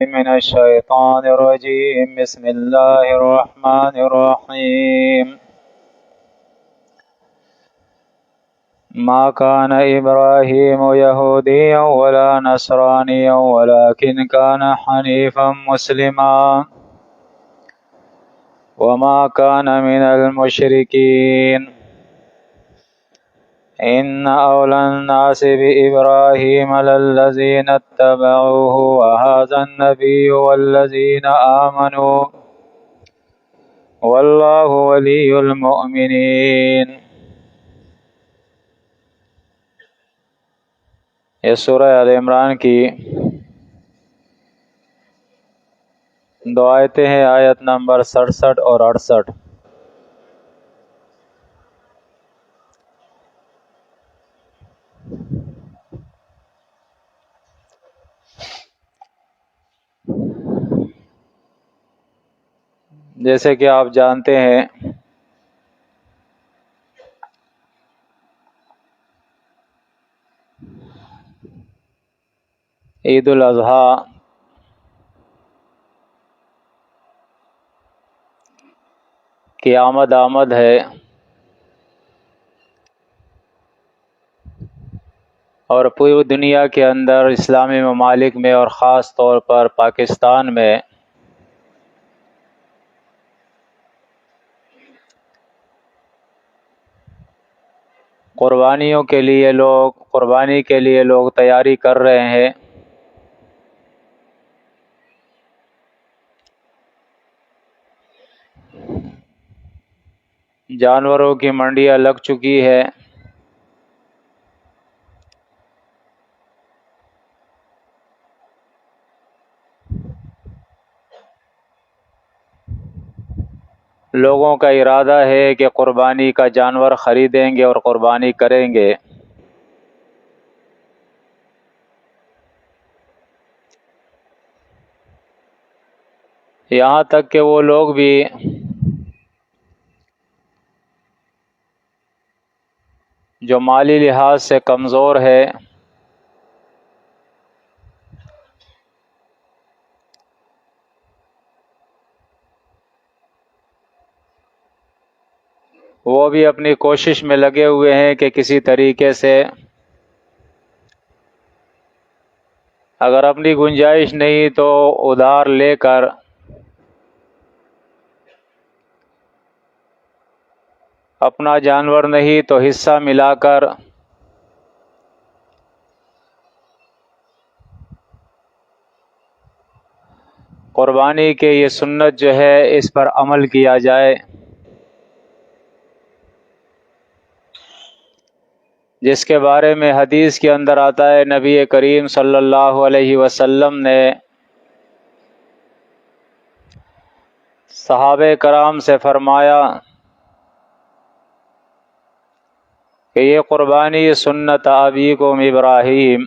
من الشيطان الرجيم. بسم الله الرحمن الرحيم. ما كان إبراهيم يهوديا ولا نصرانيا ولكن كان حنيفا مسلما وما كان من المشركين. إن أولى الناس بإبراهيم للذين اتبعوه وهذا النبي والذين آمنوا والله ولي المؤمنين. یہ سورہ آل عمران کی دو آیتیں ہیں، آیت نمبر 67 اور 68۔ جیسے کہ آپ جانتے ہیں عید الاضحیٰ کی آمد ہے، اور پوری دنیا کے اندر اسلامی ممالک میں اور خاص طور پر پاکستان میں قربانی کے لیے لوگ تیاری کر رہے ہیں۔ جانوروں کی منڈیاں لگ چکی ہے، لوگوں کا ارادہ ہے کہ قربانی کا جانور خریدیں گے اور قربانی کریں گے۔ یہاں تک کہ وہ لوگ بھی جو مالی لحاظ سے کمزور ہے، وہ بھی اپنی کوشش میں لگے ہوئے ہیں کہ کسی طریقے سے اگر اپنی گنجائش نہیں تو ادھار لے کر اپنا جانور نہیں تو حصہ ملا کر قربانی کے یہ سنت جو ہے اس پر عمل کیا جائے، جس کے بارے میں حدیث کے اندر آتا ہے نبی کریم صلی اللہ علیہ وسلم نے صحابہ کرام سے فرمایا کہ یہ قربانی سنت ابیکم ابراہیم،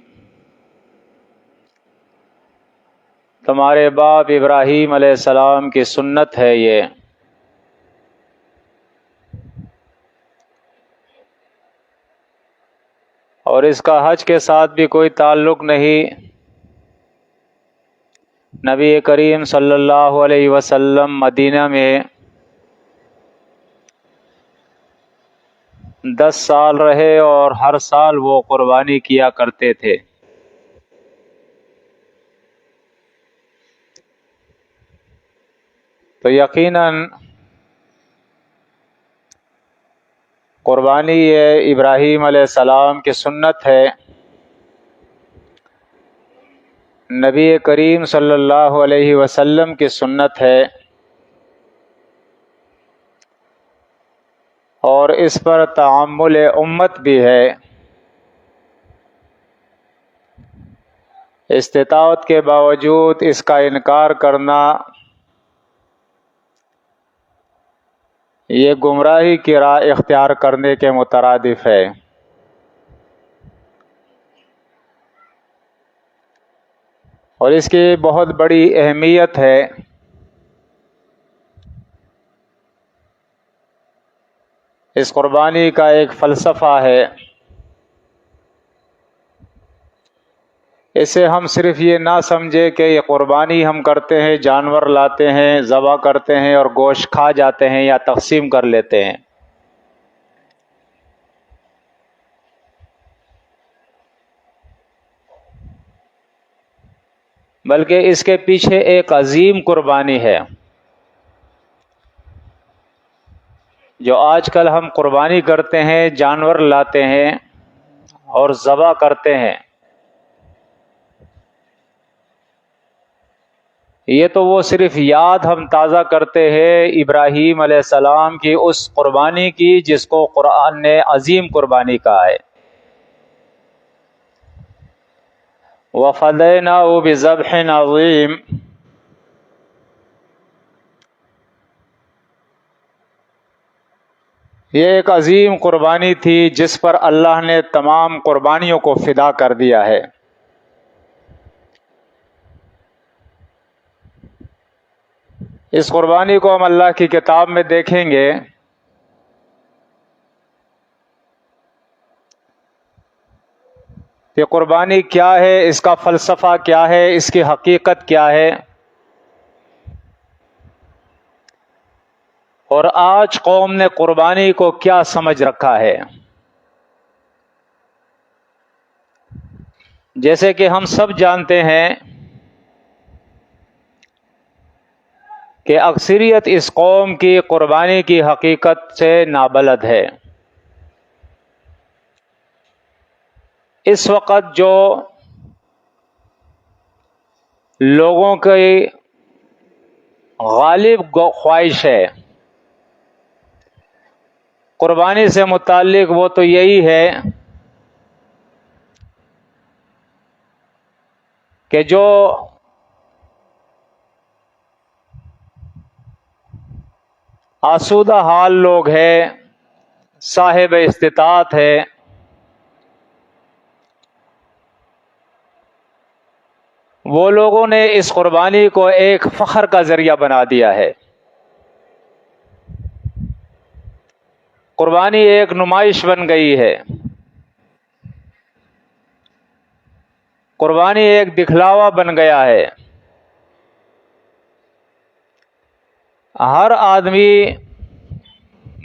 تمہارے باپ ابراہیم علیہ السلام کی سنت ہے یہ۔ اور اس کا حج کے ساتھ بھی کوئی تعلق نہیں۔ نبی کریم صلی اللہ علیہ وسلم مدینہ میں 10 سال رہے اور ہر سال وہ قربانی کیا کرتے تھے۔ تو یقیناً قربانی یہ ابراہیم علیہ السلام کی سنت ہے، نبی کریم صلی اللہ علیہ وسلم کی سنت ہے، اور اس پر تعامل امت بھی ہے۔ استطاعت کے باوجود اس کا انکار کرنا یہ گمراہی کی راہ اختیار کرنے کے مترادف ہے۔ اور اس کی بہت بڑی اہمیت ہے۔ اس قربانی کا ایک فلسفہ ہے۔ اسے ہم صرف یہ نہ سمجھے کہ یہ قربانی ہم کرتے ہیں، جانور لاتے ہیں، ذبح کرتے ہیں اور گوشت کھا جاتے ہیں یا تقسیم کر لیتے ہیں، بلکہ اس کے پیچھے ایک عظیم قربانی ہے۔ جو آج کل ہم قربانی کرتے ہیں، جانور لاتے ہیں اور ذبح کرتے ہیں، یہ تو وہ صرف یاد ہم تازہ کرتے ہیں ابراہیم علیہ السلام کی اس قربانی کی جس کو قرآن نے عظیم قربانی کہا ہے۔ وَفَدَيْنَاهُ بِذَبْحٍ عَظِيمٍ، یہ ایک عظیم قربانی تھی جس پر اللہ نے تمام قربانیوں کو فدا کر دیا ہے۔ اس قربانی کو ہم اللہ کی کتاب میں دیکھیں گے کہ قربانی کیا ہے، اس کا فلسفہ کیا ہے، اس کی حقیقت کیا ہے، اور آج قوم نے قربانی کو کیا سمجھ رکھا ہے۔ جیسے کہ ہم سب جانتے ہیں کہ اکثریت اس قوم کی قربانی کی حقیقت سے نابلد ہے۔ اس وقت جو لوگوں کی غالب خواہش ہے قربانی سے متعلق، وہ تو یہی ہے کہ جو آسودہ حال لوگ ہیں، صاحب استطاعت ہے، وہ لوگوں نے اس قربانی کو ایک فخر کا ذریعہ بنا دیا ہے۔ قربانی ایک نمائش بن گئی ہے، قربانی ایک دکھلاوا بن گیا ہے۔ ہر آدمی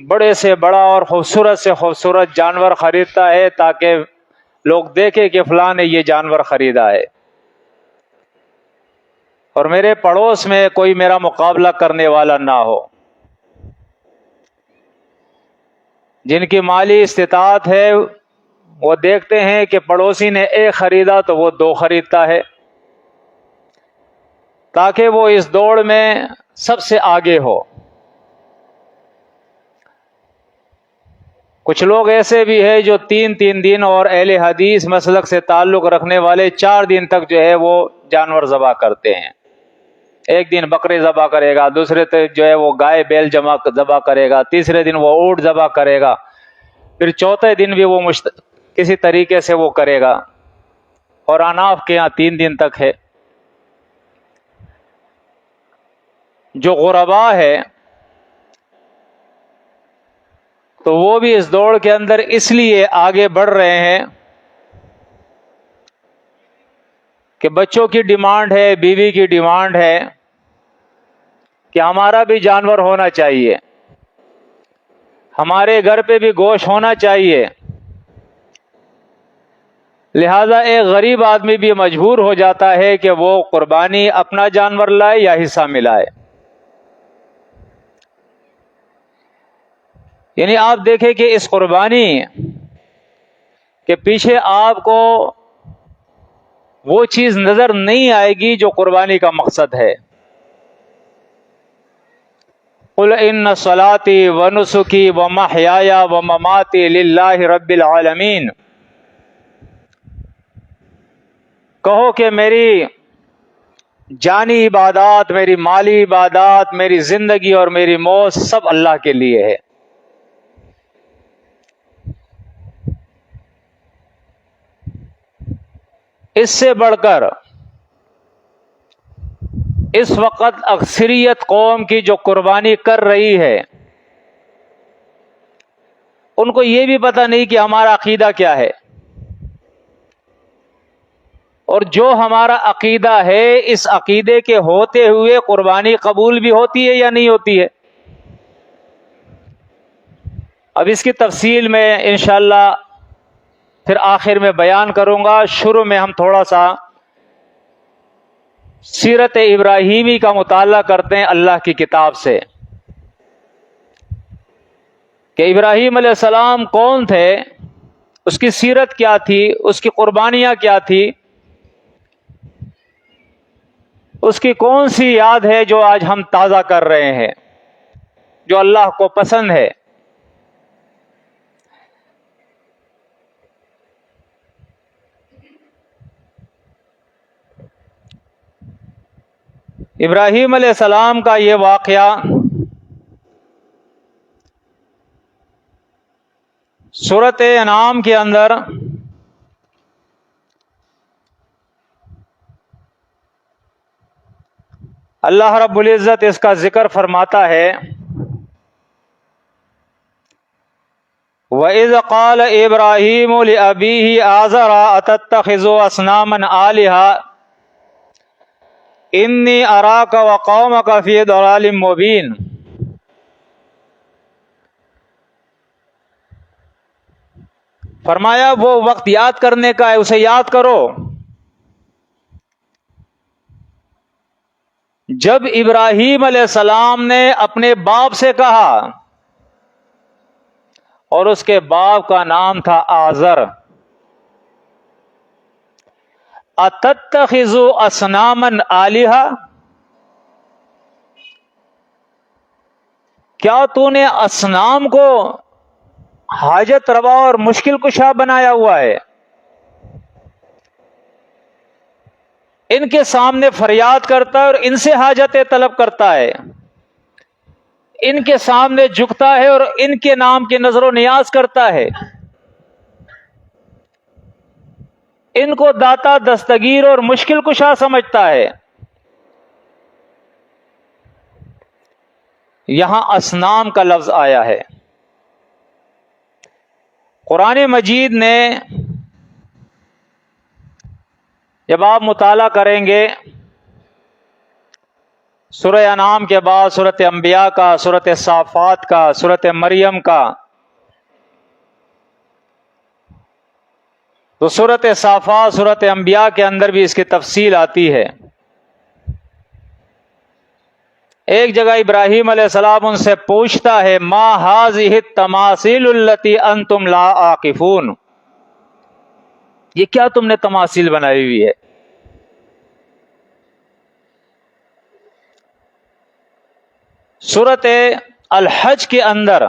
بڑے سے بڑا اور خوبصورت سے خوبصورت جانور خریدتا ہے تاکہ لوگ دیکھیں کہ فلاں نے یہ جانور خریدا ہے، اور میرے پڑوس میں کوئی میرا مقابلہ کرنے والا نہ ہو۔ جن کی مالی استطاعت ہے وہ دیکھتے ہیں کہ پڑوسی نے ایک خریدا تو وہ دو خریدتا ہے، تاکہ وہ اس دوڑ میں سب سے آگے ہو۔ کچھ لوگ ایسے بھی ہیں جو تین دن اور اہل حدیث مسلک سے تعلق رکھنے والے 4 دن تک جو ہے وہ جانور ذبح کرتے ہیں۔ ایک دن بکرے ذبح کرے گا، دوسرے دن جو ہے وہ گائے بیل ذبح کرے گا، تیسرے دن وہ اونٹ ذبح کرے گا، پھر چوتھے دن بھی وہ کسی طریقے سے وہ کرے گا، اور اناف کے یہاں 3 دن تک ہے۔ جو غربا ہے تو وہ بھی اس دوڑ کے اندر اس لیے آگے بڑھ رہے ہیں کہ بچوں کی ڈیمانڈ ہے، بیوی کی ڈیمانڈ ہے کہ ہمارا بھی جانور ہونا چاہیے، ہمارے گھر پہ بھی گوشت ہونا چاہیے۔ لہذا ایک غریب آدمی بھی مجبور ہو جاتا ہے کہ وہ قربانی اپنا جانور لائے یا حصہ ملائے۔ یعنی آپ دیکھیں کہ اس قربانی کے پیچھے آپ کو وہ چیز نظر نہیں آئے گی جو قربانی کا مقصد ہے۔ قل ان صلاتي ونسكي ومحياي ومماتي لله رب العالمین، کہو کہ میری جانی عبادات، میری مالی عبادات، میری زندگی اور میری موت سب اللہ کے لیے ہے۔ اس سے بڑھ کر اس وقت اکثریت قوم کی جو قربانی کر رہی ہے، ان کو یہ بھی پتہ نہیں کہ ہمارا عقیدہ کیا ہے۔ اور جو ہمارا عقیدہ ہے اس عقیدے کے ہوتے ہوئے قربانی قبول بھی ہوتی ہے یا نہیں ہوتی ہے؟ اب اس کی تفصیل میں انشاءاللہ پھر آخر میں بیان کروں گا. شروع میں ہم تھوڑا سا سیرت ابراہیمی کا مطالعہ کرتے ہیں اللہ کی کتاب سے کہ ابراہیم علیہ السلام کون تھے، اس کی سیرت کیا تھی، اس کی قربانیاں کیا تھی، اس کی کون سی یاد ہے جو آج ہم تازہ کر رہے ہیں، جو اللہ کو پسند ہے. ابراہیم علیہ السلام کا یہ واقعہ سورۃ انعام کے اندر اللہ رب العزت اس کا ذکر فرماتا ہے وَإِذْ قَالَ إِبْرَاهِيمُ لِأَبِيهِ آزَرَ أَتَتَّخِذُ أَصْنَامًا آلِهَةً إِنِّي أَرَاكَ وَقَوْمَكَ فِي ضَلَالٍ مُبِينٍ. فرمایا وہ وقت یاد کرنے کا ہے، اسے یاد کرو جب ابراہیم علیہ السلام نے اپنے باپ سے کہا، اور اس کے باپ کا نام تھا آزر، اتتخذ اصناما آلہہ، کیا تو نے اصنام کو حاجت روا اور مشکل کشا بنایا ہوا ہے؟ ان کے سامنے فریاد کرتا ہے اور ان سے حاجتیں طلب کرتا ہے، ان کے سامنے جھکتا ہے اور ان کے نام کی نظر و نیاز کرتا ہے، ان کو داتا دستگیر اور مشکل کشا سمجھتا ہے. یہاں اصنام کا لفظ آیا ہے. قرآن مجید نے جب آپ مطالعہ کریں گے سورہ انعام کے بعد سورۃ انبیاء کا، سورۃ صافات کا، سورۃ مریم کا، تو سورۃ صافات، سورۃ انبیاء کے اندر بھی اس کی تفصیل آتی ہے. ایک جگہ ابراہیم علیہ السلام ان سے پوچھتا ہے ما هذه التماثيل التي انتم لا عاکفون، یہ کیا تم نے تماثیل بنائی ہوئی ہے؟ سورۃ الحج کے اندر